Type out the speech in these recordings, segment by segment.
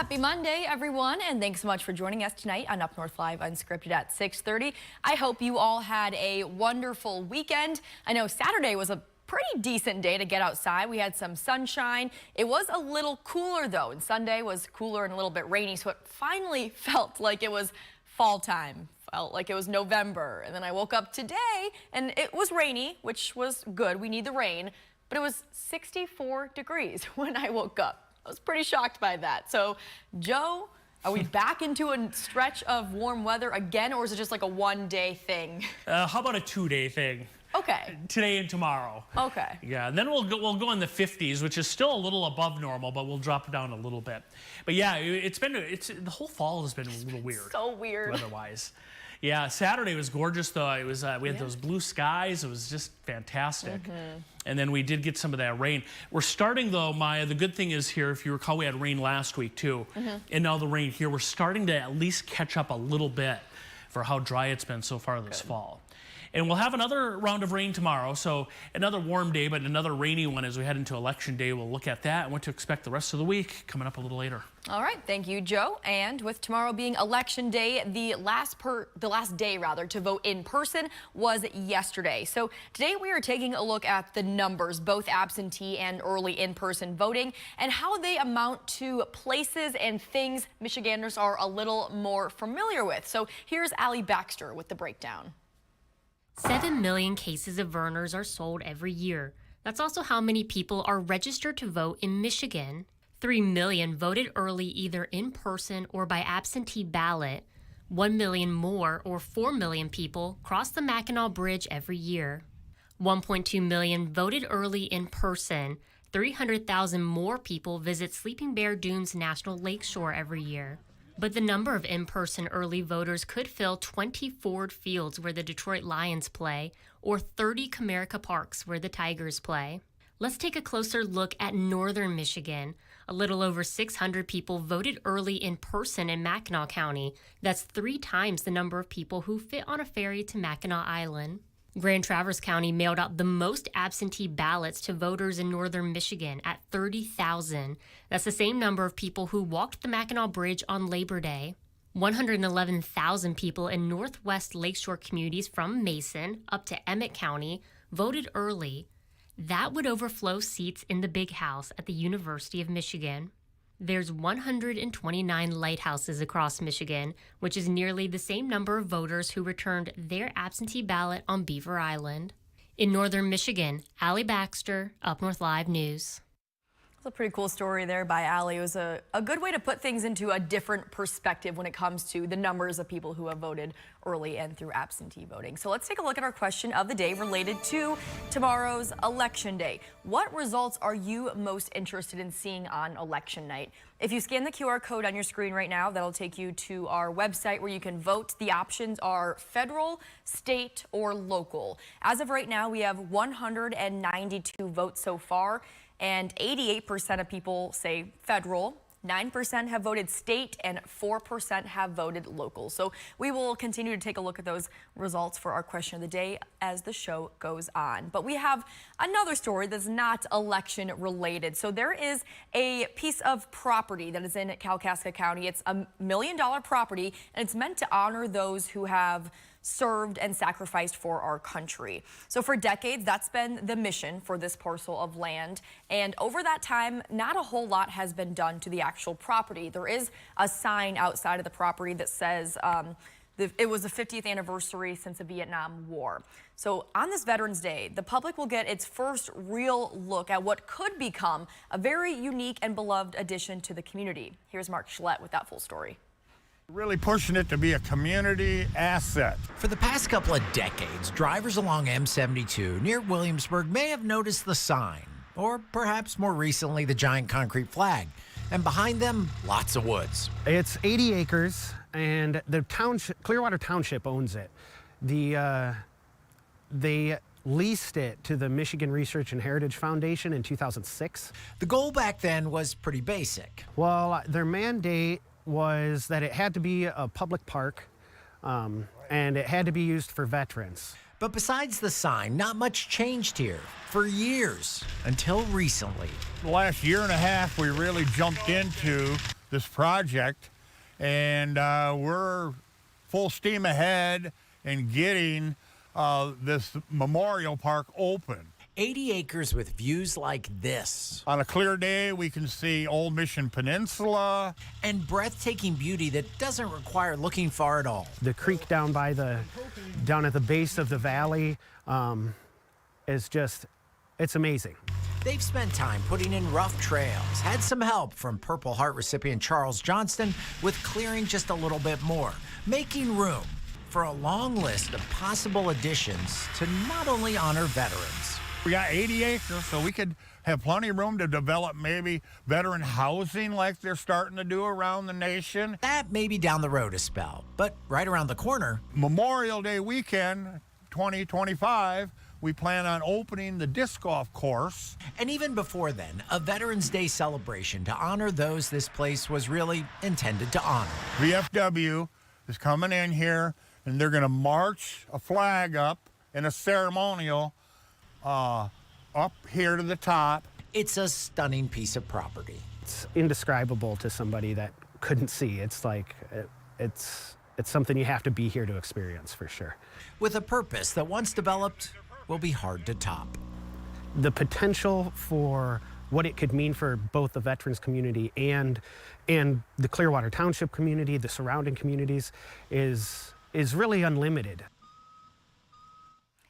Happy Monday, everyone, and thanks so much for joining us tonight on UpNorthLive Unscripted at 6:30. I hope you all had a wonderful weekend. I know Saturday was a pretty decent day to get outside. We had some sunshine. It was a little cooler, though, and Sunday was cooler and a little bit rainy, so it finally felt like it was fall time. Felt like it was November, and then I woke up today, and it was rainy, which was good. We need the rain, but it was 64 degrees when I woke up. I was pretty shocked by that. So, Joe, are we back into a stretch of warm weather again, or is it just like a one-day thing? How about a two-day thing? Okay. Today and tomorrow. Okay. Yeah, and then we'll go in the 50s, which is still a little above normal, but we'll drop down a little bit. But yeah, the whole fall has been a little weird. So weird. Weather-wise. Yeah, Saturday was gorgeous though. It was we had those blue skies. It was just fantastic. And then we did get some of that rain. We're starting though, Maya. The good thing is here, if you recall, we had rain last week too, and now the rain here. We're starting to at least catch up a little bit for how dry it's been so far this fall. And we'll have another round of rain tomorrow, so another warm day, but another rainy one as we head into Election Day. We'll look at that and what to expect the rest of the week coming up a little later. All right, thank you, Joe. And with tomorrow being Election Day, the last day to vote in person was yesterday. So today we are taking a look at the numbers, both absentee and early in-person voting, and how they amount to places and things Michiganders are a little more familiar with. So here's Allie Baxter with the breakdown. 7 million cases of Vernors are sold every year. That's also how many people are registered to vote in Michigan. 3 million voted early either in person or by absentee ballot. 1 million more, or 4 million people, cross the Mackinac Bridge every year. 1.2 million voted early in person. 300,000 more people visit Sleeping Bear Dunes National Lakeshore every year. But the number of in-person early voters could fill 20 Ford Fields where the Detroit Lions play, or 30 Comerica Parks where the Tigers play. Let's take a closer look at northern Michigan. A little over 600 people voted early in person in Mackinac County. That's 3 times the number of people who fit on a ferry to Mackinac Island. Grand Traverse County mailed out the most absentee ballots to voters in northern Michigan at 30,000. That's the same number of people who walked the Mackinac Bridge on Labor Day. 111,000 people in northwest lakeshore communities from Mason up to Emmett County voted early. That would overflow seats in the Big House at the University of Michigan. There's 129 lighthouses across Michigan, which is nearly the same number of voters who returned their absentee ballot on Beaver Island. In northern Michigan, Allie Baxter, UpNorthLive News. That's a pretty cool story there by Allie. It was a good way to put things into a different perspective when it comes to the numbers of people who have voted early and through absentee voting. So let's take a look at our question of the day related to tomorrow's Election Day. What results are you most interested in seeing on election night? If you scan the QR code on your screen right now, that'll take you to our website where you can vote. The options are federal, state, or local. As of right now, we have 192 votes so far, and 88% of people say federal, 9% have voted state, and 4% have voted local. So we will continue to take a look at those results for our question of the day as the show goes on. But we have another story that's not election related. So there is a piece of property that is in Kalkaska County. It's a $1 million property, and it's meant to honor those who have served and sacrificed for our country. So for decades, that's been the mission for this parcel of land. And over that time, not a whole lot has been done to the actual property. There is a sign outside of the property that says it was the 50th anniversary since the Vietnam War. So on this Veterans Day, the public will get its first real look at what could become a very unique and beloved addition to the community. Here's Mark Schlett with that full story. Really pushing it to be a community asset. For the past couple of decades, drivers along M72 near Williamsburg may have noticed the sign, or perhaps more recently the giant concrete flag, and behind them, lots of woods. It's 80 acres, and the township, Clearwater Township owns it. They leased it to the Michigan Research and Heritage Foundation in 2006. The goal back then was pretty basic. Well, their mandate was that it had to be a public park, and it had to be used for veterans. But besides the sign, not much changed here for years, until recently. The last year and a half, we really jumped into this project, and we're full steam ahead in getting this memorial park open. 80 acres with views like this. On a clear day, we can see Old Mission Peninsula. And breathtaking beauty that doesn't require looking far at all. The creek down at the base of the valley is just, it's amazing. They've spent time putting in rough trails, had some help from Purple Heart recipient Charles Johnston with clearing just a little bit more, making room for a long list of possible additions to not only honor veterans. We got 80 acres, so we could have plenty of room to develop maybe veteran housing like they're starting to do around the nation. That may be down the road a spell, but right around the corner. Memorial Day weekend 2025, we plan on opening the disc golf course. And even before then, a Veterans Day celebration to honor those this place was really intended to honor. VFW is coming in here, and they're going to march a flag up in a ceremonial up here to the top. It's a stunning piece of property. It's indescribable to somebody that couldn't see. It's like, it's something you have to be here to experience for sure. With a purpose that once developed will be hard to top. The potential for what it could mean for both the veterans community and the Clearwater Township community, the surrounding communities, is really unlimited.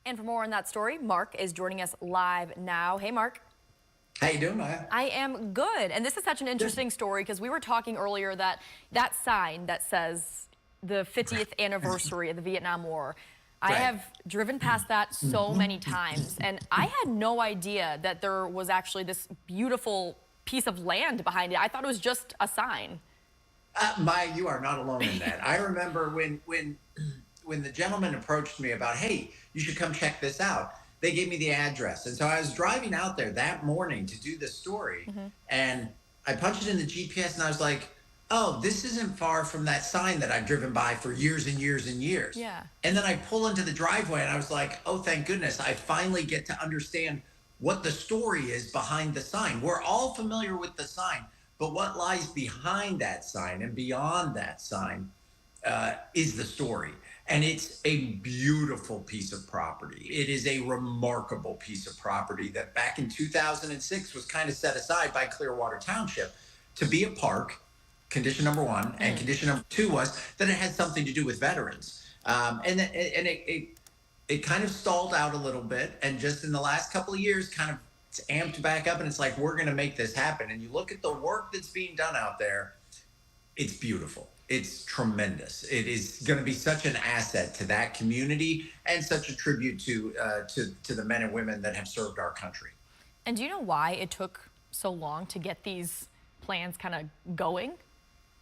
And for more on that story, Mark is joining us live now. Hey, Mark. How you doing, Maya? I am good. And this is such an interesting story because we were talking earlier that sign that says the 50th anniversary of the Vietnam War, I have driven past that so many times, and I had no idea that there was actually this beautiful piece of land behind it. I thought it was just a sign. Maya, you are not alone in that. I remember when the gentleman approached me about, hey, you should come check this out. They gave me the address. And so I was driving out there that morning to do this story, and I punched it in the GPS, and I was like, oh, this isn't far from that sign that I've driven by for years and years and years. Yeah. And then I pull into the driveway, and I was like, oh, thank goodness, I finally get to understand what the story is behind the sign. We're all familiar with the sign, but what lies behind that sign and beyond that sign is the story. And it's a beautiful piece of property. It is a remarkable piece of property that back in 2006 was kind of set aside by Clearwater Township to be a park, condition number one. And condition number two was that it had something to do with veterans. And it kind of stalled out a little bit. And just in the last couple of years, kind of it's amped back up. And it's like, we're going to make this happen. And you look at the work that's being done out there, it's beautiful. It's tremendous. It is going to be such an asset to that community and such a tribute to the men and women that have served our country. And do you know why it took so long to get these plans kind of going?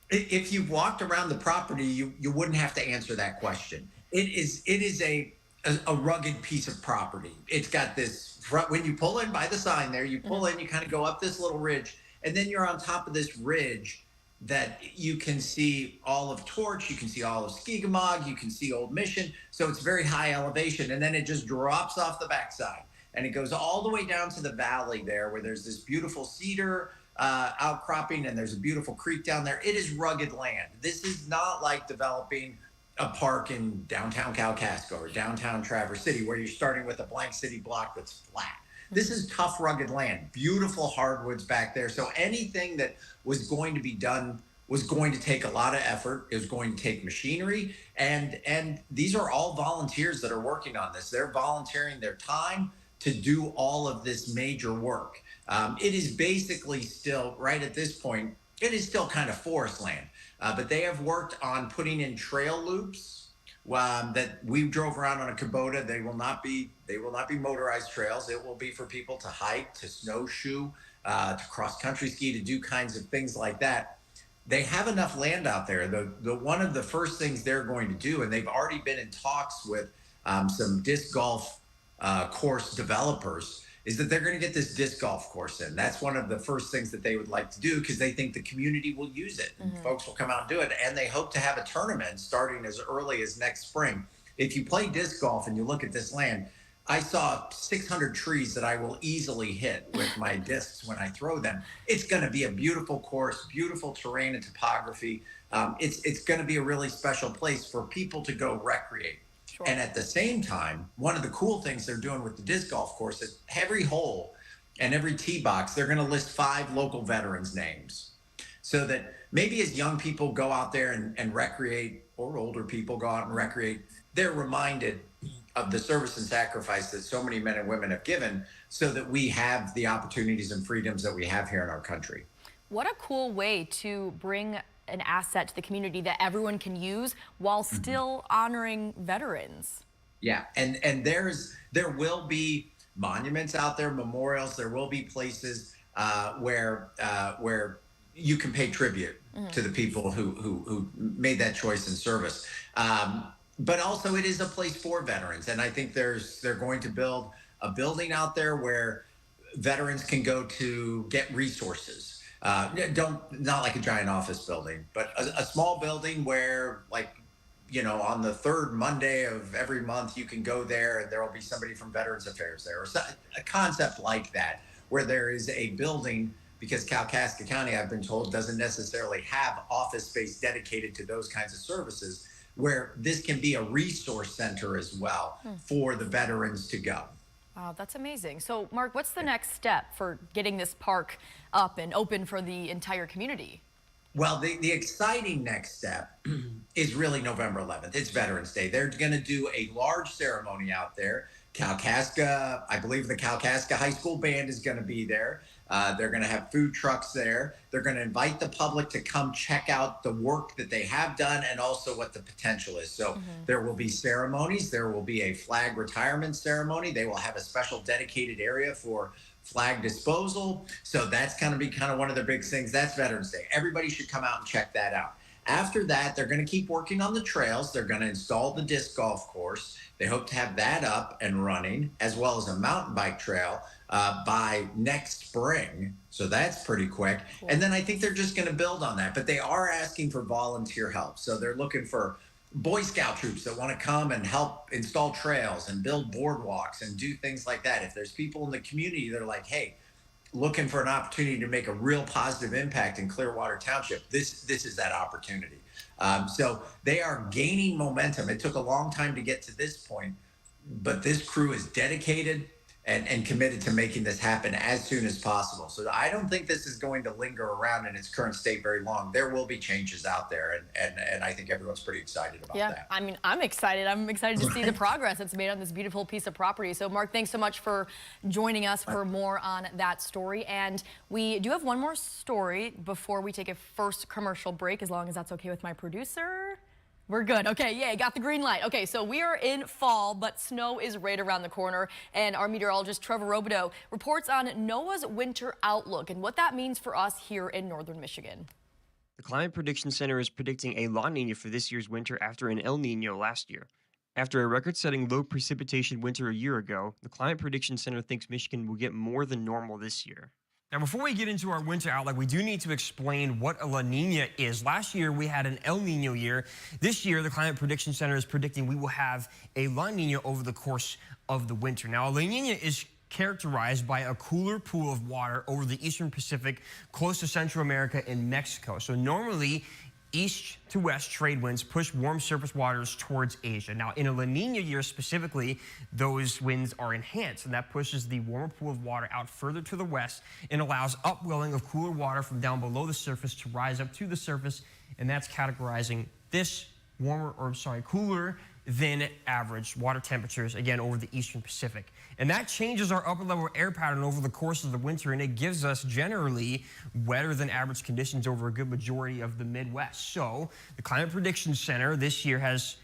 If you've walked around the property, you wouldn't have to answer that question. It is a rugged piece of property. It's got this front, when you pull in by the sign there, you pull in, you kind of go up this little ridge, and then you're on top of this ridge that you can see all of Torch, you can see all of Skigamog, you can see Old Mission. So it's very high elevation, and then it just drops off the backside. And it goes all the way down to the valley there where there's this beautiful cedar outcropping, and there's a beautiful creek down there. It is rugged land. This is not like developing a park in downtown Kalkaska or downtown Traverse City where you're starting with a blank city block that's flat. This is tough, rugged land, beautiful hardwoods back there. So anything that was going to be done was going to take a lot of effort. It was going to take machinery. And these are all volunteers that are working on this. They're volunteering their time to do all of this major work. It is basically still, right at this point, it is still kind of forest land. But they have worked on putting in trail loops that we drove around on a Kubota. They will not be motorized trails. It will be for people to hike, to snowshoe, to cross country ski, to do kinds of things like that. They have enough land out there. The one of the first things they're going to do, and they've already been in talks with some disc golf course developers, is that they're going to get this disc golf course in. That's one of the first things that they would like to do because they think the community will use it. And folks will come out and do it. And they hope to have a tournament starting as early as next spring. If you play disc golf and you look at this land, I saw 600 trees that I will easily hit with my discs when I throw them. It's going to be a beautiful course, beautiful terrain and topography. It's going to be a really special place for people to go recreate. Sure. And at the same time, one of the cool things they're doing with the disc golf course is every hole and every tee box, they're going to list 5 local veterans' names. So that maybe as young people go out there and recreate, or older people go out and recreate, they're reminded of the service and sacrifice that so many men and women have given so that we have the opportunities and freedoms that we have here in our country. What a cool way to bring an asset to the community that everyone can use while still honoring veterans. Yeah, and there will be monuments out there, memorials. There will be places where you can pay tribute to the people who made that choice in service. But also, it is a place for veterans, and I think they're going to build a building out there where veterans can go to get resources. Not like a giant office building, but a small building where, like, you know, on the 3rd Monday of every month, you can go there and there will be somebody from Veterans Affairs there, or a concept like that, where there is a building, because Kalkaska County, I've been told, doesn't necessarily have office space dedicated to those kinds of services, where this can be a resource center as well for the veterans to go. Wow, that's amazing. So, Mark, what's the next step for getting this park up and open for the entire community? Well, the exciting next step is really November 11th. It's Veterans Day. They're going to do a large ceremony out there. Kalkaska, I believe the Kalkaska High School Band is going to be there. They're going to have food trucks there. They're going to invite the public to come check out the work that they have done and also what the potential is. So there will be ceremonies. There will be a flag retirement ceremony. They will have a special dedicated area for flag disposal. So that's going to be kind of one of the big things. That's Veterans Day. Everybody should come out and check that out. After that, they're going to keep working on the trails. They're going to install the disc golf course. They hope to have that up and running, as well as a mountain bike trail by next spring. So that's pretty quick. Cool. And then I think they're just going to build on that. But they are asking for volunteer help. So they're looking for Boy Scout troops that want to come and help install trails and build boardwalks and do things like that. If there's people in the community that are like, hey, looking for an opportunity to make a real positive impact in Clearwater Township, this is that opportunity. So they are gaining momentum. It took a long time to get to this point, but this crew is dedicated and committed to making this happen as soon as possible. So I don't think this is going to linger around in its current state very long. There will be changes out there, and I think everyone's pretty excited about that. I mean, I'm excited. I'm excited to see the progress that's made on this beautiful piece of property. So, Mark, thanks so much for joining us for more on that story. And we do have one more story before we take a first commercial break, as long as that's okay with my producer. We're good. Okay, yay, got the green light. Okay, so we are in fall, but snow is right around the corner. And our meteorologist, Trevor Robideau, reports on NOAA's winter outlook and what that means for us here in northern Michigan. The Climate Prediction Center is predicting a La Niña for this year's winter after an El Niño last year. After a record-setting low precipitation winter a year ago, the Climate Prediction Center thinks Michigan will get more than normal this year. Now, before we get into our winter outlook, we do need to explain what a La Niña is. Last year, we had an El Niño year. This year, the Climate Prediction Center is predicting we will have a La Niña over the course of the winter. Now, a La Niña is characterized by a cooler pool of water over the eastern Pacific, close to Central America and Mexico. So normally, east to west trade winds push warm surface waters towards Asia. Now, in a La Niña year specifically, those winds are enhanced, and that pushes the warmer pool of water out further to the west and allows upwelling of cooler water from down below the surface to rise up to the surface, and that's categorizing this cooler than average water temperatures, again, over the eastern Pacific. And that changes our upper level air pattern over the course of the winter, and it gives us generally wetter than average conditions over a good majority of the Midwest. So the Climate Prediction Center this year has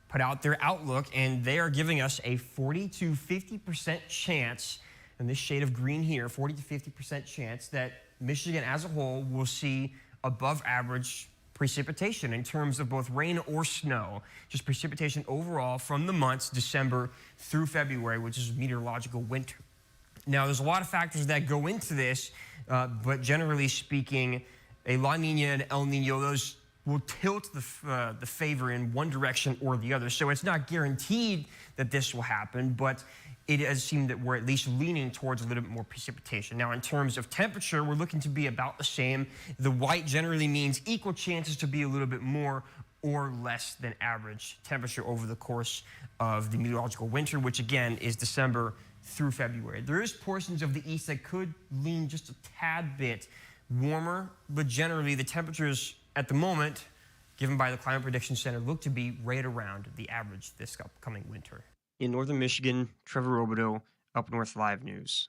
put out their outlook, and they are giving us a 40 to 50% chance, in this shade of green here, 40 to 50% chance that Michigan as a whole will see above average precipitation in terms of both rain or snow, just precipitation overall from the months December through February, which is meteorological winter. Now, there's a lot of factors that go into this, but generally speaking, a La Niña and El Niño, those will tilt the favor in one direction or the other. So it's not guaranteed that this will happen, but it does seem that we're at least leaning towards a little bit more precipitation. Now, in terms of temperature, we're looking to be about the same. The white generally means equal chances to be a little bit more or less than average temperature over the course of the meteorological winter, which again is December through February. There is portions of the east that could lean just a tad bit warmer, but generally the temperatures at the moment, given by the Climate Prediction Center, look to be right around the average this upcoming winter. In northern Michigan, Trevor Robideau, Up North Live News.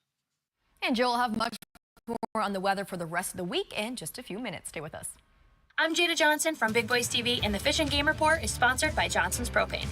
And Joe will have much more on the weather for the rest of the week in just a few minutes. Stay with us. I'm Jada Johnson from Big Boys TV, and the Fish and Game Report is sponsored by Johnson's Propane.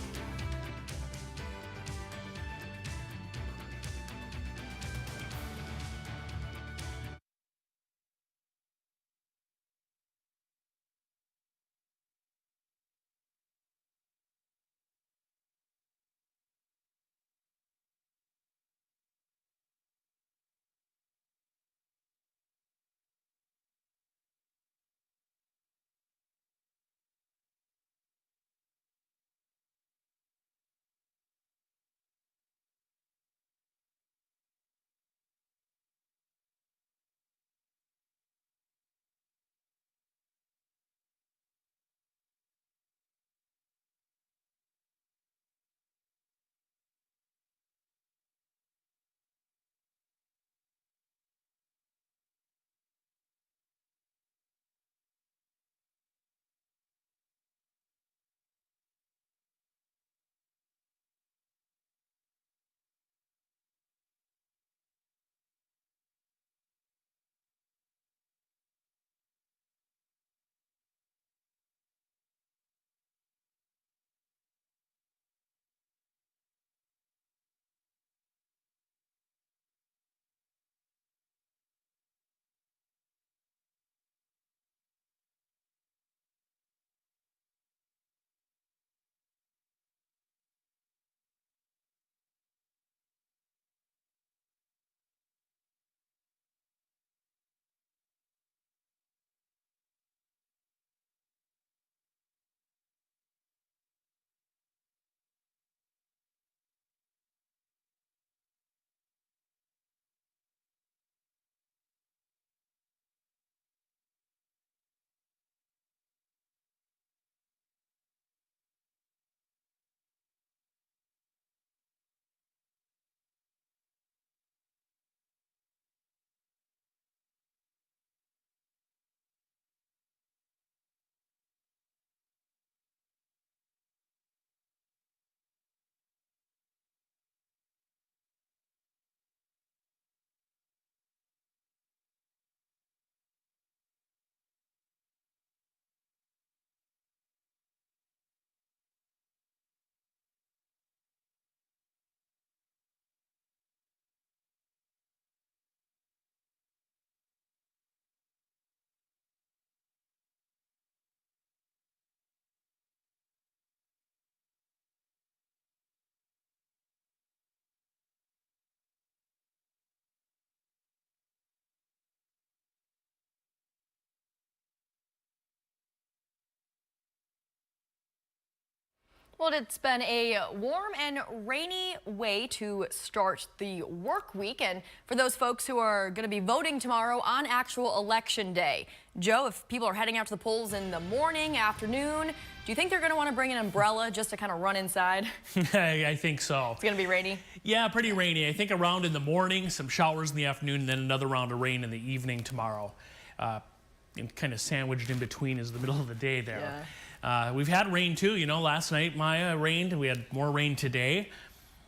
Well, it's been a warm and rainy way to start the work week. And for those folks who are going to be voting tomorrow on actual election day, Joe, if people are heading out to the polls in the morning, afternoon, do you think they're going to want to bring an umbrella just to kind of run inside? I think so. It's going to be rainy? Yeah, pretty rainy. I think a round in the morning, some showers in the afternoon, and then another round of rain in the evening tomorrow. And kind of sandwiched in between is the middle of the day there. Yeah. We've had rain too, you know, last night Maya rained, we had more rain today.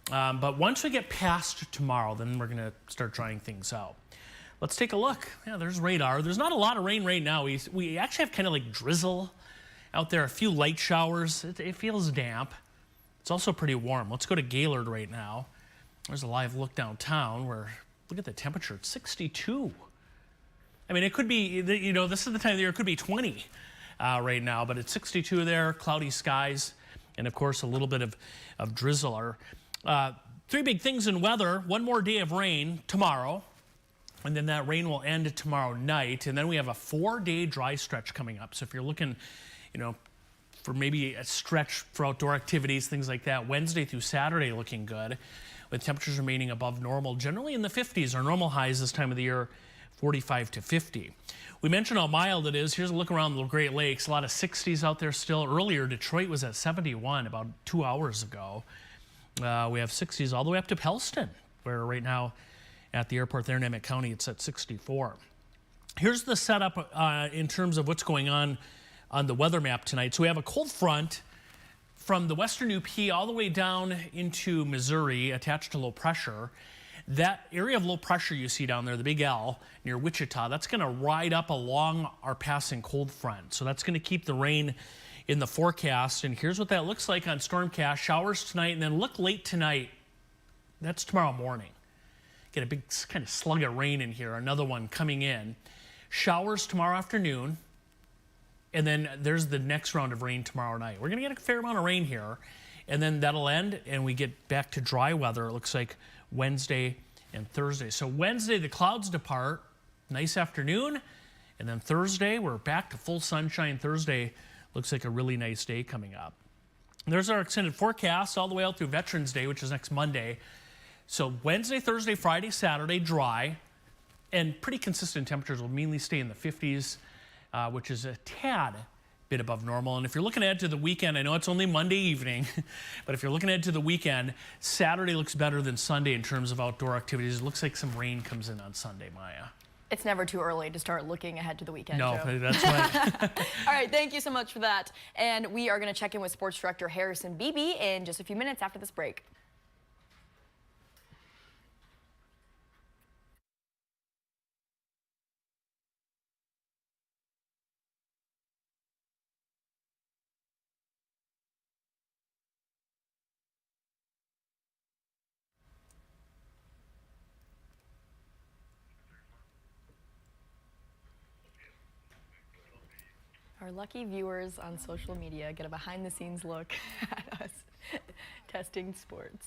But once we get past tomorrow, then we're gonna start trying things out. Let's take a look. Yeah, there's radar. There's not a lot of rain right now. We actually have kind of like drizzle out there, a few light showers. It feels damp. It's also pretty warm. Let's go to Gaylord right now. There's a live look downtown where, look at the temperature, it's 62. I mean, it could be, you know, this is the time of the year, it could be 20. Right now, but it's 62 there, cloudy skies, and of course a little bit of drizzle. Three big things in weather: one more day of rain tomorrow, and then that rain will end tomorrow night, and then we have a 4-day dry stretch coming up. So if you're looking, you know, for maybe a stretch for outdoor activities, things like that, Wednesday through Saturday looking good. with temperatures remaining above normal, generally in the 50s. Our normal highs this time of the year, 45 to 50. We mentioned how mild it is. Here's a look around the Great Lakes. A lot of 60s out there still. Earlier, Detroit was at 71 about 2 hours ago. We have 60s all the way up to Pellston, where right now at the airport there in Emmett County, it's at 64. Here's the setup in terms of what's going on the weather map tonight. So we have a cold front from the western UP all the way down into Missouri, attached to low pressure. That area of low pressure you see down there, the big L near Wichita, that's going to ride up along our passing cold front. So that's going to keep the rain in the forecast. And here's what that looks like on Stormcast. Showers tonight, and then look late tonight. That's tomorrow morning. Get a big kind of slug of rain in here, another one coming in. Showers tomorrow afternoon, and then there's the next round of rain tomorrow night. We're going to get a fair amount of rain here, and then that'll end, and we get back to dry weather, it looks like Wednesday and Thursday. So Wednesday, the clouds depart, nice afternoon, and then Thursday, we're back to full sunshine. Thursday looks like a really nice day coming up. There's our extended forecast all the way out through Veterans Day, which is next Monday. So Wednesday, Thursday, Friday, Saturday, dry, and pretty consistent temperatures will mainly stay in the 50s, which is a tad bit above normal. And if you're looking ahead to the weekend, I know it's only Monday evening, but if you're looking ahead to the weekend, Saturday looks better than Sunday in terms of outdoor activities. It looks like some rain comes in on Sunday, Maya. It's never too early to start looking ahead to the weekend, No, Joe. that's right. All right, thank you so much for that. And we are going to check in with Sports Director Harrison Beebe in just a few minutes after this break. Our lucky viewers on social media get a behind-the-scenes look at us testing sports.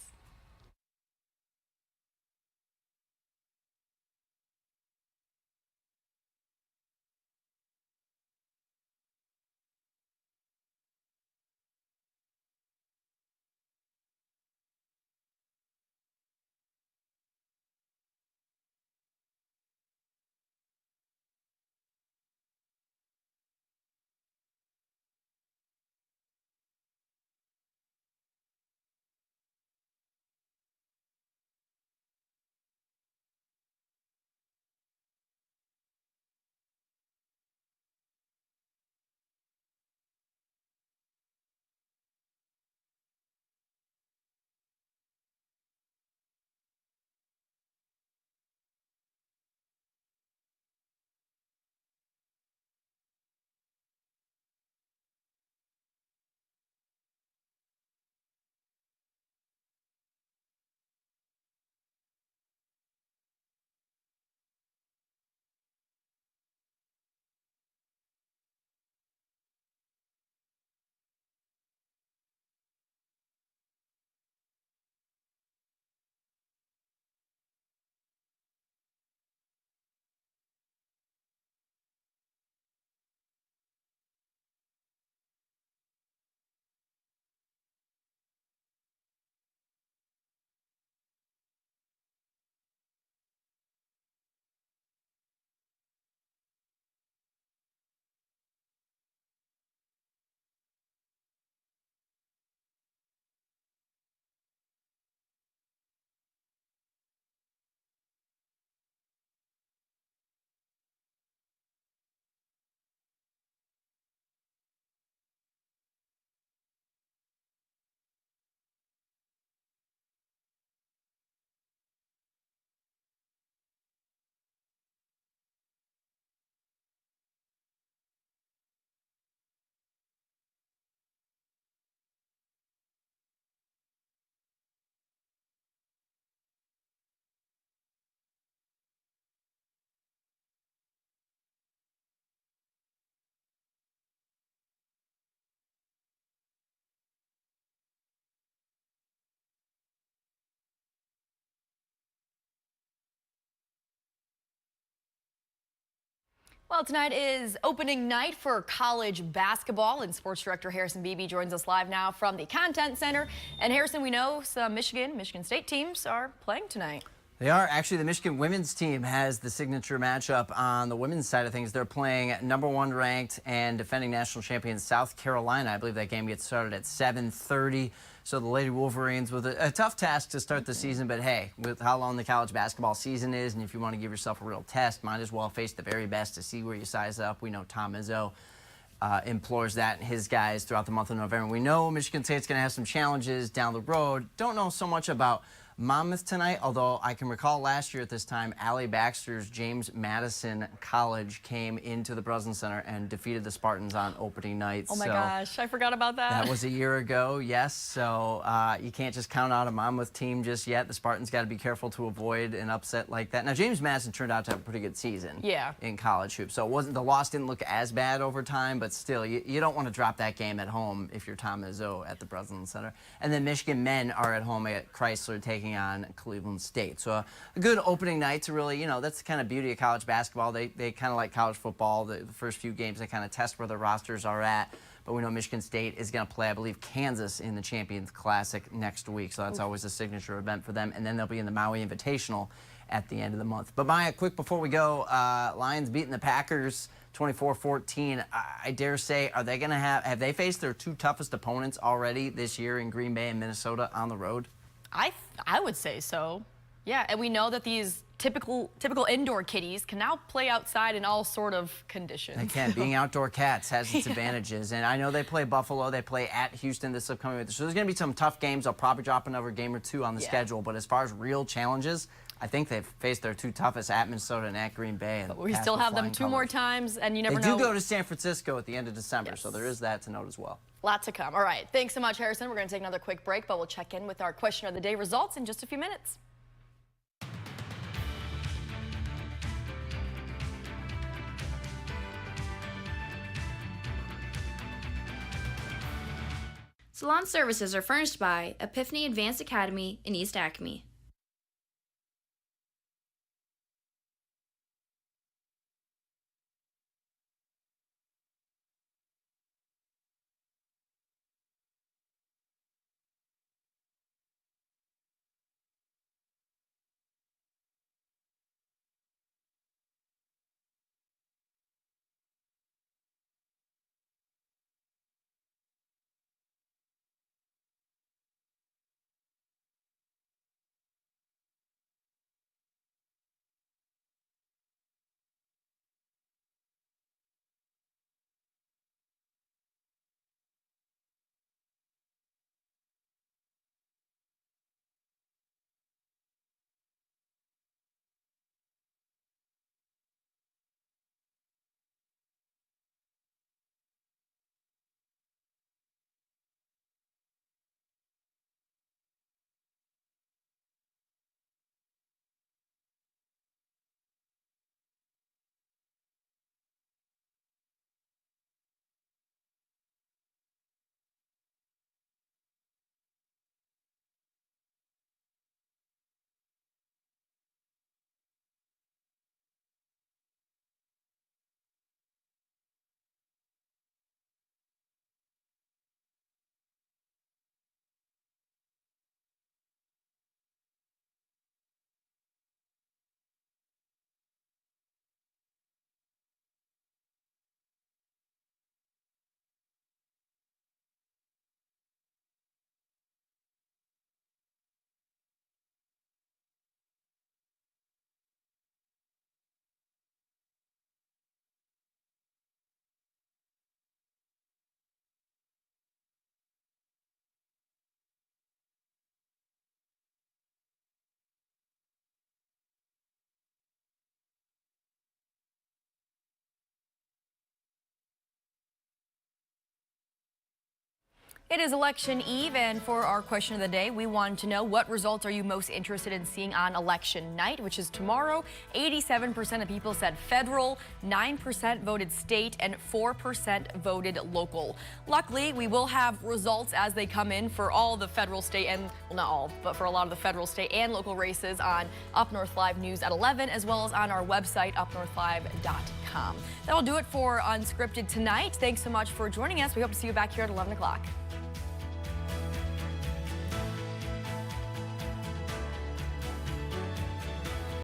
Well, tonight is opening night for college basketball, and sports director Harrison Beebe joins us live now from the Content Center. And Harrison, we know some Michigan State teams are playing tonight. They are. Actually, the Michigan women's team has the signature matchup on the women's side of things. They're playing #1 ranked and defending national champions South Carolina. I believe that game gets started at 7:30. So the Lady Wolverines with a tough task to start the season, but hey, with how long the college basketball season is, and if you want to give yourself a real test, might as well face the very best to see where you size up. We know Tom Izzo implores that and his guys throughout the month of November. We know Michigan State's going to have some challenges down the road. Don't know so much about Monmouth tonight, although I can recall last year at this time, Allie Baxter's James Madison College came into the Breslin Center and defeated the Spartans on opening night. Oh my gosh, I forgot about that. That was a year ago, yes. So you can't just count out a Monmouth team just yet. The Spartans got to be careful to avoid an upset like that. Now, James Madison turned out to have a pretty good season in college hoops. So the loss didn't look as bad over time, but still, you don't want to drop that game at home if you're Tom Izzo at the Breslin Center. And then Michigan men are at home at Chrysler taking on Cleveland State. So a good opening night to really, that's the kind of beauty of college basketball. They kind of like college football. The first few games, they kind of test where their rosters are at. But we know Michigan State is going to play, I believe, Kansas in the Champions Classic next week. So that's always a signature event for them. And then they'll be in the Maui Invitational at the end of the month. But Maya, quick before we go, Lions beating the Packers 24-14. I dare say, are they going to have they faced their two toughest opponents already this year in Green Bay and Minnesota on the road? I would say so. Yeah, and we know that these typical indoor kitties can now play outside in all sort of conditions. They can. Being outdoor cats has its advantages. And I know they play Buffalo. They play at Houston this upcoming week. So there's going to be some tough games. They'll probably drop another game or two on the schedule. But as far as real challenges, I think they've faced their two toughest at Minnesota and at Green Bay. And but we still have them two more times, and you never know. They do go to San Francisco at the end of December, so there is that to note as well. Lots to come. All right. Thanks so much, Harrison. We're going to take another quick break, but we'll check in with our question of the day results in just a few minutes. Salon services are furnished by Epiphany Advanced Academy in East Acme. It is election eve, and for our question of the day, we want to know what results are you most interested in seeing on election night, which is tomorrow. 87% of people said federal, 9% voted state, and 4% voted local. Luckily, we will have results as they come in for all the federal, state, and, well, not all, but for a lot of the federal, state, and local races on Up North Live News at 11, as well as on our website, upnorthlive.com. That'll do it for Unscripted tonight. Thanks so much for joining us. We hope to see you back here at 11 o'clock.